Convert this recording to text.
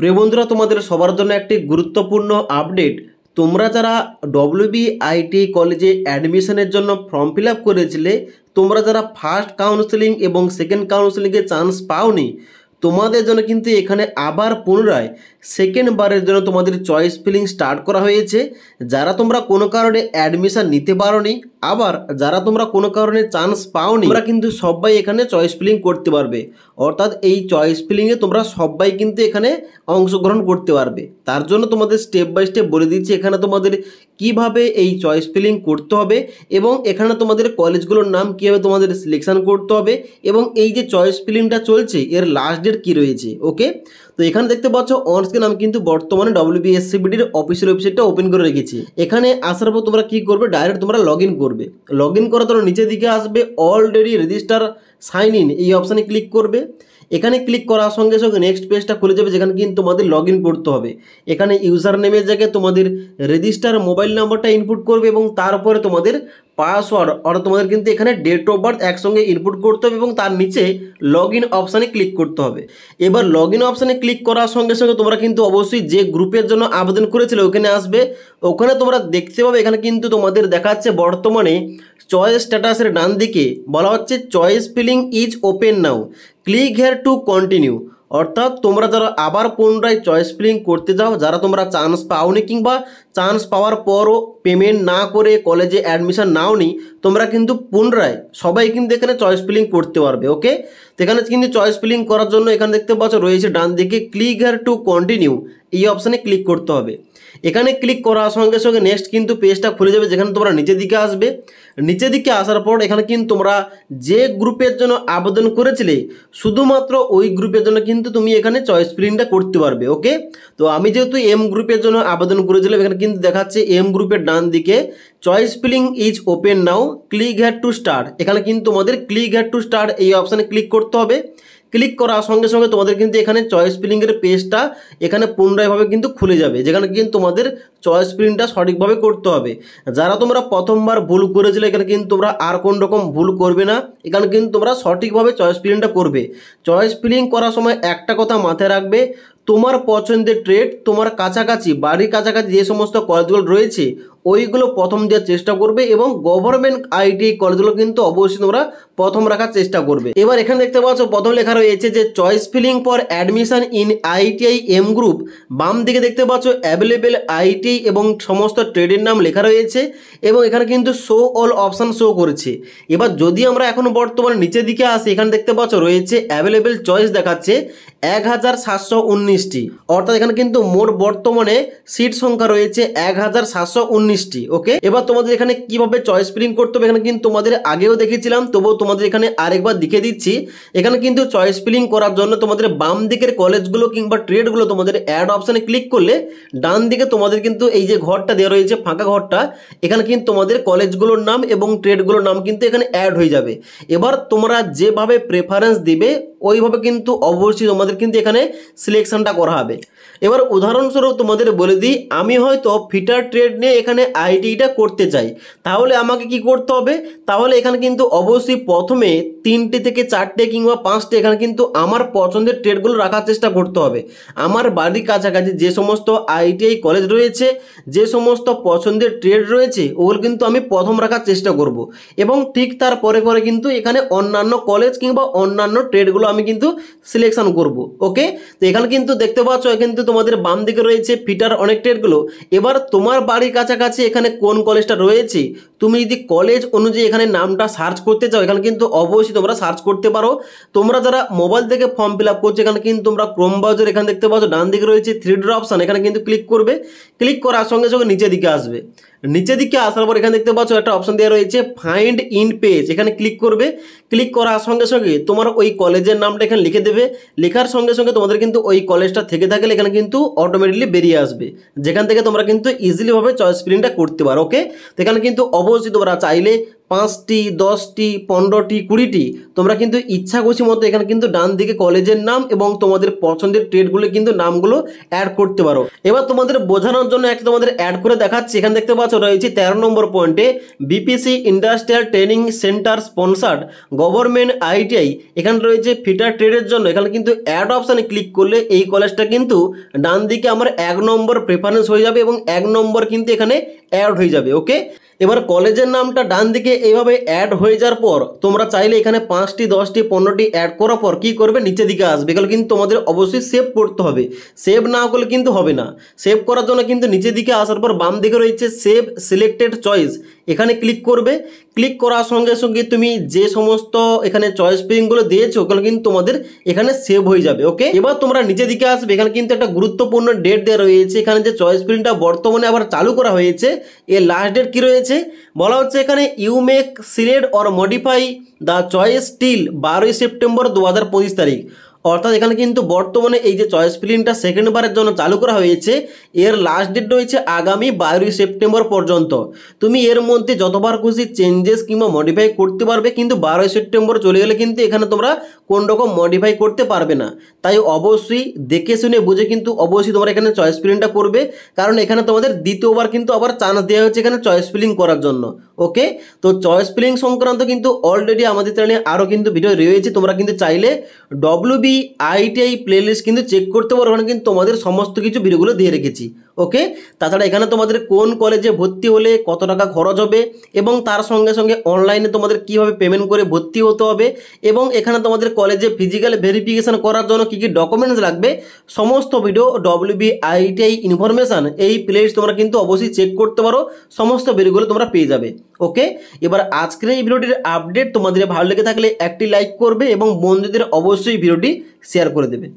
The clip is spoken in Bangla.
প্রিয় বন্ধুরা, তোমাদের সবার জন্য একটি গুরুত্বপূর্ণ আপডেট। তোমরা যারা ডব্লিউবিআইটি কলেজে অ্যাডমিশনের জন্য ফর্ম ফিল আপ করেছিলে, তোমরা যারা ফার্স্ট কাউন্সেলিং এবং সেকেন্ড কাউন্সেলিংয়ে চান্স পাওনি, তোমাদের জন্য কিন্তু এখানে আবার পুনরায় সেকেন্ড বারের জন্য তোমাদের চয়েস ফিলিং স্টার্ট করা হয়েছে। যারা তোমরা কোনো কারণে অ্যাডমিশন নিতে পারোনি, আবার যারা তোমরা কোনো কারণে চান্স পাওনি, তোমরা কিন্তু সবাই এখানে চয়েস ফিলিং করতে পারবে। অর্থাৎ এই চয়েস ফিলিংয়ে তোমরা সবাই কিন্তু এখানে অংশগ্রহণ করতে পারবে। তার জন্য তোমাদের স্টেপ বাই স্টেপ বলে দিচ্ছি এখানে তোমাদের কিভাবে এই চয়েস ফিলিং করতে হবে, এবং এখানে তোমাদের কলেজগুলোর নাম কীভাবে তোমাদের সিলেকশন করতে হবে, এবং এই যে চয়েস ফিলিংটা চলছে এর লাস্ট ডেট কী রয়েছে। ওকে, তো এখানে দেখতে পাচ্ছ অন স্ক্রিন আমি কিন্তু বর্তমানে ডব্লিউবিএসসিবিডির অফিসিয়াল ওয়েবসাইটটা ওপেন করে রেখেছি। এখানে আসার পর তোমরা কী করবে, ডাইরেক্ট তোমরা লগ ইন করবে। লগ ইন করার জন্য নিচের দিকে আসবে অলরেডি রেজিস্টার সাইন ইন, এই অপশানে ক্লিক করবে। এখানে ক্লিক করার সঙ্গে সঙ্গে নেক্সট পেজটা খুলে যাবে, যেখানে কিন্তু তোমাদের লগ ইন করতে হবে। এখানে ইউজার নেমের জায়গায় তোমাদের রেজিস্টার মোবাইল নাম্বারটা ইনপুট করবে, এবং তারপরে তোমাদের পাসওয়ার্ড অর্থাৎ তোমাদের কিন্তু এখানে ডেট অফ বার্থ একসঙ্গে ইনপুট করতে হবে, এবং তার নিচে লগ ইন অপশানে ক্লিক করতে হবে। এবার লগ ইন অপশানে ক্লিক করার সঙ্গে সঙ্গে তোমরা কিন্তু অবশ্যই যে গ্রুপের জন্য আবেদন করেছিলে ওখানে আসবে। ওখানে তোমরা দেখতে পাবে এখানে কিন্তু তোমাদের দেখাচ্ছে বর্তমানে চয়েস স্ট্যাটাসের ডান দিকে বলা হচ্ছে choice filling is open now, click here to continue. অর্থাৎ তোমরা যারা আবার পুনরায় চয়েস ফিলিং করতে যাও, যারা তোমরা চান্স পাওনি কিংবা চান্স পাওয়ার পরও পেমেন্ট না করে কলেজে অ্যাডমিশন নাওনি, তোমরা কিন্তু পুনরায় সবাই কিন্তু এখানে চয়েস ফিলিং করতে পারবে। ওকে, তো এখানে কিন্তু চয়েস ফিলিং করার জন্য এখানে দেখতে পাচ্ছ রয়েছে ডান দিকে ক্লিক হেয়ার টু কন্টিনিউ, এই অপশানে ক্লিক করতে হবে। এখানে ক্লিক করার সঙ্গে সঙ্গে নেক্সট কিন্তু পেজটা খুলে যাবে, যেখানে তোমরা নিচের দিকে আসবে। নিচের দিকে আসার পর এখানে কিন্তু তোমরা যে গ্রুপের জন্য আবেদন করেছিলে শুধুমাত্র ওই গ্রুপের জন্য কিন্তু তুমি এখানে চয়েস ফিলিংটা করতে পারবে। ওকে, তো আমি যেহেতু এম গ্রুপের জন্য আবেদন করেছিলাম, এখানে কিন্তু দেখাচ্ছে এম গ্রুপের ডান দিকে choice filling is open now, click here to start. এখানে কিন্তু তোমাদের ক্লিক হেয়ার টু স্টার্ট এই অপশানে ক্লিক করতে হবে। ক্লিক করার সঙ্গে সঙ্গে তোমাদের কিন্তু এখানে চয়েস ফিলিংয়ের পেজটা এখানে পুনরায়ভাবে কিন্তু খুলে যাবে, যেখানে কিন্তু তোমাদের চয়েস ফিলিংটা সঠিকভাবে করতে হবে। যারা তোমরা প্রথমবার ভুল করেছিলে এখানে কিন্তু তোমরা আর কোন রকম ভুল করবে না, এখানে কিন্তু তোমরা সঠিকভাবে চয়েস ফিলিংটা করবে। চয়েস ফিলিং করার সময় একটা কথা মাথায় রাখবে, তোমার পছন্দের ট্রেড, তোমার কাছাকাছি বাড়ির কাছাকাছি যে সমস্ত কলেজগুলো রয়েছে ওইগুলো প্রথম দেওয়ার চেষ্টা করবে, এবং গভর্নমেন্ট আইটিআই কলেজগুলো কিন্তু অবশ্যই তোমরা প্রথম রাখার চেষ্টা করবে। এবার এখানে দেখতে পাচ্ছ প্রথম লেখা রয়েছে যে choice filling for admission in ITI M group. বাম দিকে দেখতে পাচ্ছ অ্যাভেলেবেল আইটিআই এবং সমস্ত ট্রেডের নাম লেখা রয়েছে, এবং এখানে কিন্তু শো অল অপশান শো করেছে। এবার যদি আমরা এখন বর্তমানে নিচের দিকে আসি, এখানে দেখতে পাচ্ছ রয়েছে অ্যাভেলেবেল চয়েস দেখাচ্ছে 1719টি, অর্থাৎ এখানে কিন্তু মোট বর্তমানে সিট সংখ্যা রয়েছে 1719টি। ওকে, এবার তোমাদের এখানে কিভাবে চয়েস ফিলিং করতে হবে এখানে কিন্তু তোমাদের আগেও দেখেছিলাম, তবুও তোমাদের এখানে আরেকবার দেখে দিচ্ছি। এখানে কিন্তু চয়েস ফিলিং করার জন্য তোমাদের বাম দিকের কলেজগুলো কিংবা ট্রেডগুলো তোমাদের অ্যাড অপশানে ক্লিক করলে ডান দিকে তোমাদের কিন্তু এই যে ঘরটা দেওয়া রয়েছে ফাঁকা ঘরটা, এখানে কিন্তু তোমাদের কলেজগুলোর নাম এবং ট্রেডগুলোর নাম কিন্তু এখানে অ্যাড হয়ে যাবে। এবার তোমরা যেভাবে প্রেফারেন্স দিবে ওইভাবে কিন্তু অবশ্যই তোমাদের কিন্তু এখানে সিলেকশনটা করা হবে। এবার উদাহরণস্বরূপ তোমাদের বলে দিই, আমি হয়তো ফিটার ট্রেড নিয়ে এখানে আইটিআইটা করতে চাই, তাহলে আমাকে কি করতে হবে, তাহলে এখানে কিন্তু অবশ্যই প্রথমে 3টে থেকে 4টে কিংবা 5টে এখানে কিন্তু আমার পছন্দের ট্রেডগুলো রাখার চেষ্টা করতে হবে। আমার বাড়ির কাছাকাছি যে সমস্ত আইটিআই কলেজ রয়েছে, যে সমস্ত পছন্দের ট্রেড রয়েছে ওগুলো কিন্তু আমি প্রথম রাখার চেষ্টা করব, এবং ঠিক তার পরে পরে কিন্তু এখানে অন্যান্য কলেজ কিংবা অন্যান্য ট্রেডগুলো আমি কিন্তু সিলেকশন করব। ওকে, তো এখানে কিন্তু দেখতে পাচ্ছ কিন্তু তোমাদের বাম দিকে রয়েছে ফিটার অনেক ট্রেডগুলো। এবার তোমার বাড়ির কাছাকাছি এখানে কোন কলেজটা রয়েছে, তুমি যদি কলেজ অনুযায়ী এখানে নামটা সার্চ করতে চাও এখানে কিন্তু অবশ্যই তোমরা সার্চ করতে পারো। তোমরা যারা মোবাইল থেকে ফর্ম ফিল আপ করছো এখানে কিন্তু তোমরা ক্রোম ব্রাউজার এখানে দেখতে পাচ্ছ ডান দিকে রয়েছে 3 ডট অপশান, এখানে কিন্তু ক্লিক করবে। ক্লিক করার সঙ্গে সঙ্গে নিচের দিকে আসবে। নিচের দিকে আসার পর এখানে দেখতে পাচ্ছ একটা অপশান দেওয়া রয়েছে ফাইন্ড ইন পেজ, এখানে ক্লিক করবে। ক্লিক করার সঙ্গে সঙ্গে তোমার ওই কলেজের নামটা এখানে লিখে দেবে। লেখার সঙ্গে সঙ্গে তোমাদের কিন্তু ওই কলেজটা থেকে থাকলে এখানে কিন্তু অটোমেটিকলি বেরিয়ে আসবে, যেখান থেকে তোমরা কিন্তু ইজিলিভাবে চয়েস ফিলিংটা করতে পারো। ওকে, তো এখানে কিন্তু অবশ্যই তোমরা চাইলে 5টি 10টি 15টি 20টি তোমরা কিন্তু ইচ্ছা খুশি মতো এখানে কিন্তু ডান দিকে কলেজের নাম এবং তোমাদের পছন্দের ট্রেডগুলো কিন্তু নামগুলো অ্যাড করতে পারো। এবার তোমাদের বোঝানোর জন্য একটা তোমাদের অ্যাড করে দেখাচ্ছি। এখানে দেখতে পাচ্ছ রয়েছে 13 নম্বর পয়েন্টে BPC industrial training centre sponsored government ITI. এখানে রয়েছে ফিটার ট্রেডের জন্য। এখানে কিন্তু অ্যাড অপশানে ক্লিক করলে এই কলেজটা কিন্তু ডান দিকে আমার 1 নম্বর প্রেফারেন্স হয়ে যাবে এবং 1 নম্বর কিন্তু এখানে অ্যাড হয়ে যাবে। ওকে, এবার কলেজের নামটা ডান দিকে এইভাবে অ্যাড হয়ে যাওয়ার পর তোমরা চাইলে এখানে 5টি 10টি 15টি অ্যাড করার পর কী করবে, নিচের দিকে আসবে। এগুলো কিন্তু তোমাদের অবশ্যই সেভ করতে হবে, সেভ না করলে কিন্তু হবে না। সেভ করার জন্য কিন্তু নিচের দিকে আসার পর বাম দিকে রয়েছে সেভ সিলেক্টেড চয়েস, এখানে ক্লিক করবে। ক্লিক করার সঙ্গে সঙ্গে তুমি যে সমস্ত এখানে চয়েস ফিলিংগুলো দিয়েছো ওগুলো কিন্তু তোমাদের এখানে সেভ হয়ে যাবে। ওকে, এবার তোমরা নিচের দিকে আসবে। এখানে কিন্তু একটা গুরুত্বপূর্ণ ডেট দেওয়া রয়েছে। এখানে যে চয়েস ফিলিংটা বর্তমানে আবার চালু করা হয়েছে এর লাস্ট ডেট কী রয়েছে বলা হচ্ছে এখানে, you make select or modify the choice till 12 September 2025 তারিখ। অর্থাৎ এখানে কিন্তু বর্তমানে এই যে চয়েস ফিলিংটা সেকেন্ডবারের জন্য চালু করা হয়েছে এর লাস্ট ডেট রয়েছে আগামী 12 সেপ্টেম্বর পর্যন্ত। তুমি এর মধ্যে যতবার খুশি চেঞ্জেস কিংবা মডিফাই করতে পারবে, কিন্তু 12 সেপ্টেম্বর চলে গেলে কিন্তু এখানে তোমরা কোন রকম মডিফাই করতে পারবে না। তাই অবশ্যই দেখে শুনে বুঝে কিন্তু অবশ্যই তোমরা এখানে চয়েস ফিলিংটা করবে, কারণ এখানে তোমাদের দ্বিতীয়বার কিন্তু আবার চান্স দেওয়া হচ্ছে এখানে চয়েস ফিলিং করার জন্য। ওকে, তো চয়েস ফিলিং সংক্রান্ত কিন্তু অলরেডি আমাদের চ্যানেলে আরও কিন্তু ভিডিও রয়েছে, তোমরা কিন্তু চাইলে WBITI প্লেলিস্ট কিন্তু চেক করতে পারো, ওখানে কিন্তু তোমাদের সমস্ত কিছু ভিডিওগুলো দিয়ে রেখেছি। ওকে, তাছাড়া এখানে তোমাদের কোন কলেজে ভর্তি হলে কত টাকা খরচ হবে এবং তার সঙ্গে সঙ্গে অনলাইনে তোমাদের কীভাবে পেমেন্ট করে ভর্তি হতে হবে এবং এখানে তোমাদের কলেজে ফিজিক্যাল ভেরিফিকেশান করার জন্য কী কী ডকুমেন্টস লাগবে সমস্ত ভিডিও WBITI ইনফরমেশান এই প্লেলিস্ট তোমরা কিন্তু অবশ্যই চেক করতে পারো, সমস্ত ভিডিওগুলো তোমরা পেয়ে যাবে। ওকে, এবার আজকের এই ভিডিওটির আপডেট তোমাদের ভালো লেগে থাকলে একটি লাইক করবে এবং বন্ধুদের অবশ্যই ভিডিওটি শেয়ার করে দেবে।